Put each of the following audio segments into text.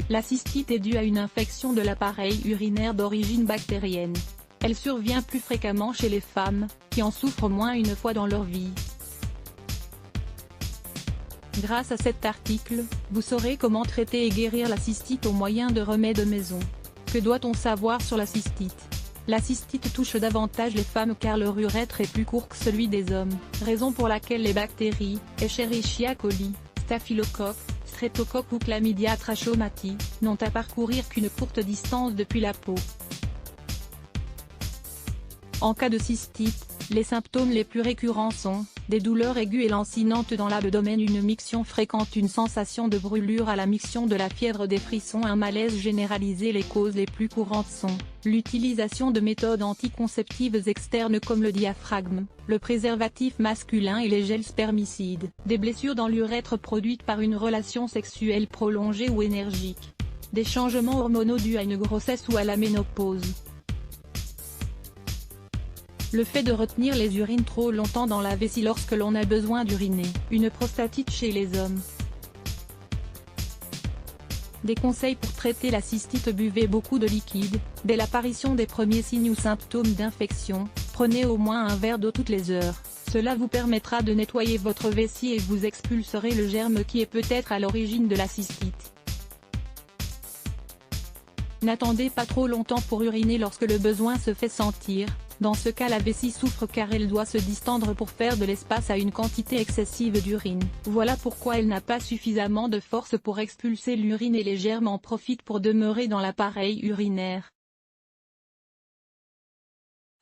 La cystite est due à une infection de l'appareil urinaire d'origine bactérienne. Elle survient plus fréquemment chez les femmes, qui en souffrent moins une fois dans leur vie. Grâce à cet article, vous saurez comment traiter et guérir la cystite au moyen de remèdes maison. Que doit-on savoir sur la cystite? La cystite touche davantage les femmes car leur urètre est plus court que celui des hommes, raison pour laquelle les bactéries, Escherichia coli, Staphylococcus, Streptococcus ou Chlamydia trachomatis, n'ont à parcourir qu'une courte distance depuis la peau. En cas de cystite, les symptômes les plus récurrents sont des douleurs aiguës et lancinantes dans l'abdomen, une miction fréquente, une sensation de brûlure à la miction, de la fièvre, des frissons, un malaise généralisé. Les causes les plus courantes sont l'utilisation de méthodes anticonceptives externes comme le diaphragme, le préservatif masculin et les gels spermicides, des blessures dans l'urètre produites par une relation sexuelle prolongée ou énergique, des changements hormonaux dus à une grossesse ou à la ménopause. Le fait de retenir les urines trop longtemps dans la vessie lorsque l'on a besoin d'uriner, une prostatite chez les hommes. Des conseils pour traiter la cystite: buvez beaucoup de liquide. Dès l'apparition des premiers signes ou symptômes d'infection, prenez au moins un verre d'eau toutes les heures. Cela vous permettra de nettoyer votre vessie et vous expulserez le germe qui est peut-être à l'origine de la cystite. N'attendez pas trop longtemps pour uriner lorsque le besoin se fait sentir. Dans ce cas, la vessie souffre car elle doit se distendre pour faire de l'espace à une quantité excessive d'urine. Voilà pourquoi elle n'a pas suffisamment de force pour expulser l'urine et les germes en profitent pour demeurer dans l'appareil urinaire.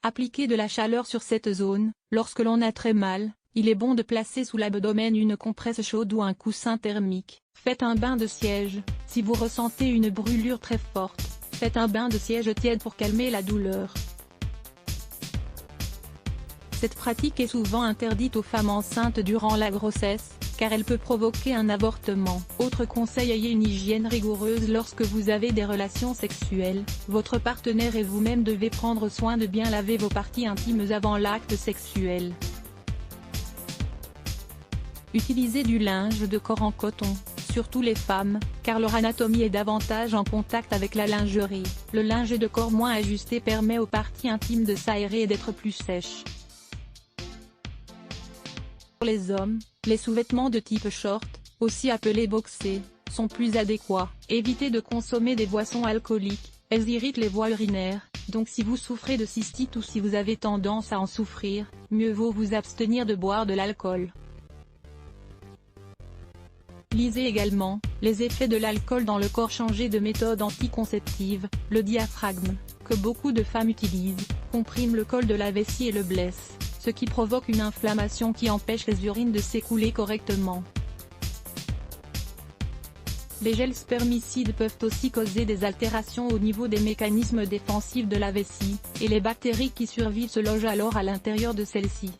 Appliquez de la chaleur sur cette zone. Lorsque l'on a très mal, il est bon de placer sous l'abdomen une compresse chaude ou un coussin thermique. Faites un bain de siège. Si vous ressentez une brûlure très forte, faites un bain de siège tiède pour calmer la douleur. Cette pratique est souvent interdite aux femmes enceintes durant la grossesse, car elle peut provoquer un avortement. Autre conseil: ayez une hygiène rigoureuse lorsque vous avez des relations sexuelles. Votre partenaire et vous-même devez prendre soin de bien laver vos parties intimes avant l'acte sexuel. Utilisez du linge de corps en coton, surtout les femmes, car leur anatomie est davantage en contact avec la lingerie. Le linge de corps moins ajusté permet aux parties intimes de s'aérer et d'être plus sèches. Pour les hommes, les sous-vêtements de type short, aussi appelés boxers, sont plus adéquats. Évitez de consommer des boissons alcooliques, elles irritent les voies urinaires, donc si vous souffrez de cystite ou si vous avez tendance à en souffrir, mieux vaut vous abstenir de boire de l'alcool. Lisez également les effets de l'alcool dans le corps. Changez de méthode anticonceptive. Le diaphragme, que beaucoup de femmes utilisent, comprime le col de la vessie et le blesse, ce qui provoque une inflammation qui empêche les urines de s'écouler correctement. Les gels spermicides peuvent aussi causer des altérations au niveau des mécanismes défensifs de la vessie, et les bactéries qui survivent se logent alors à l'intérieur de celle-ci.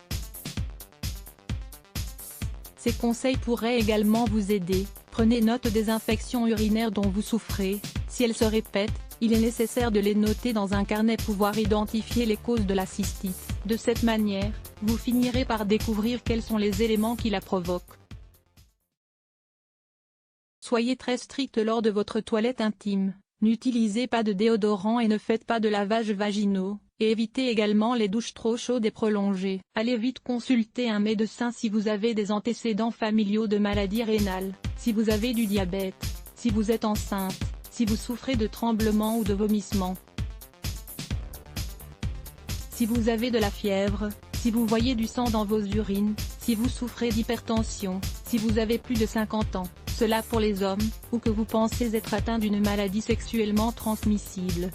Ces conseils pourraient également vous aider. Prenez note des infections urinaires dont vous souffrez. Si elles se répètent, il est nécessaire de les noter dans un carnet pour pouvoir identifier les causes de la cystite. De cette manière, vous finirez par découvrir quels sont les éléments qui la provoquent. Soyez très strict lors de votre toilette intime. N'utilisez pas de déodorant et ne faites pas de lavages vaginaux, et évitez également les douches trop chaudes et prolongées. Allez vite consulter un médecin si vous avez des antécédents familiaux de maladies rénales, si vous avez du diabète, si vous êtes enceinte, si vous souffrez de tremblements ou de vomissements, si vous avez de la fièvre, si vous voyez du sang dans vos urines, si vous souffrez d'hypertension, si vous avez plus de 50 ans, cela pour les hommes, ou que vous pensez être atteint d'une maladie sexuellement transmissible.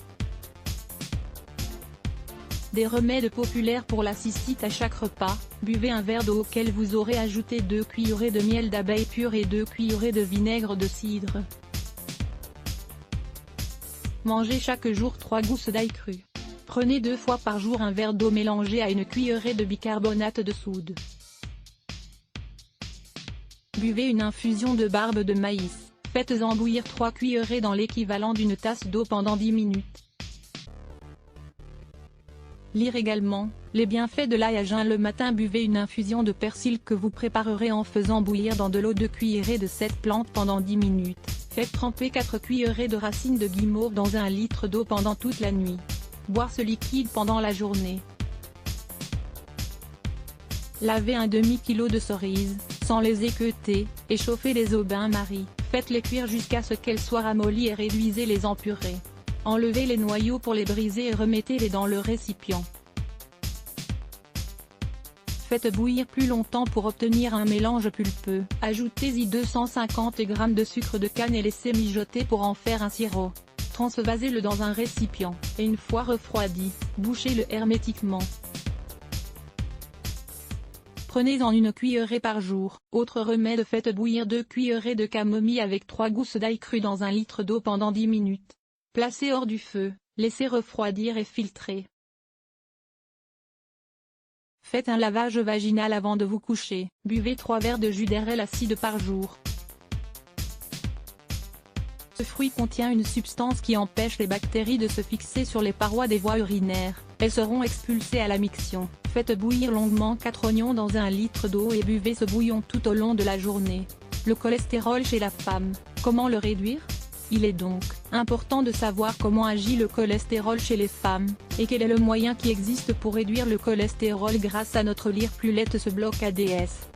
Des remèdes populaires pour la cystite à chaque repas: buvez un verre d'eau auquel vous aurez ajouté 2 cuillerées de miel d'abeille pur et 2 cuillerées de vinaigre de cidre. Mangez chaque jour 3 gousses d'ail cru. Prenez 2 fois par jour un verre d'eau mélangé à une cuillerée de bicarbonate de soude. Buvez une infusion de barbe de maïs. Faites-en bouillir 3 cuillerées dans l'équivalent d'une tasse d'eau pendant 10 minutes. Lire également, les bienfaits de l'ail à jeun le matin. Buvez une infusion de persil que vous préparerez en faisant bouillir dans de l'eau 2 cuillerées de cette plante pendant 10 minutes. Faites tremper 4 cuillerées de racines de guimauve dans 1 litre d'eau pendant toute la nuit. Boire ce liquide pendant la journée. Lavez un demi-kilo de cerises, sans les équeuter, et chauffez les au bain-marie. Faites-les cuire jusqu'à ce qu'elles soient ramollies et réduisez-les en purée. Enlevez les noyaux pour les briser et remettez-les dans le récipient. Faites bouillir plus longtemps pour obtenir un mélange pulpeux. Ajoutez-y 250 g de sucre de canne et laissez mijoter pour en faire un sirop. Transvasez-le dans un récipient, et une fois refroidi, bouchez-le hermétiquement. Prenez-en une cuillerée par jour. Autre remède, faites bouillir 2 cuillerées de camomille avec 3 gousses d'ail cru dans 1 litre d'eau pendant 10 minutes. Placez hors du feu, laissez refroidir et filtrer. Faites un lavage vaginal avant de vous coucher. Buvez 3 verres de jus d'RL acide par jour. Ce fruit contient une substance qui empêche les bactéries de se fixer sur les parois des voies urinaires. Elles seront expulsées à la miction. Faites bouillir longuement 4 oignons dans 1 litre d'eau et buvez ce bouillon tout au long de la journée. Le cholestérol chez la femme, comment le réduire ? Il est donc important de savoir comment agit le cholestérol chez les femmes, et quel est le moyen qui existe pour réduire le cholestérol grâce à notre Lire Plus Lait ce bloc ADS.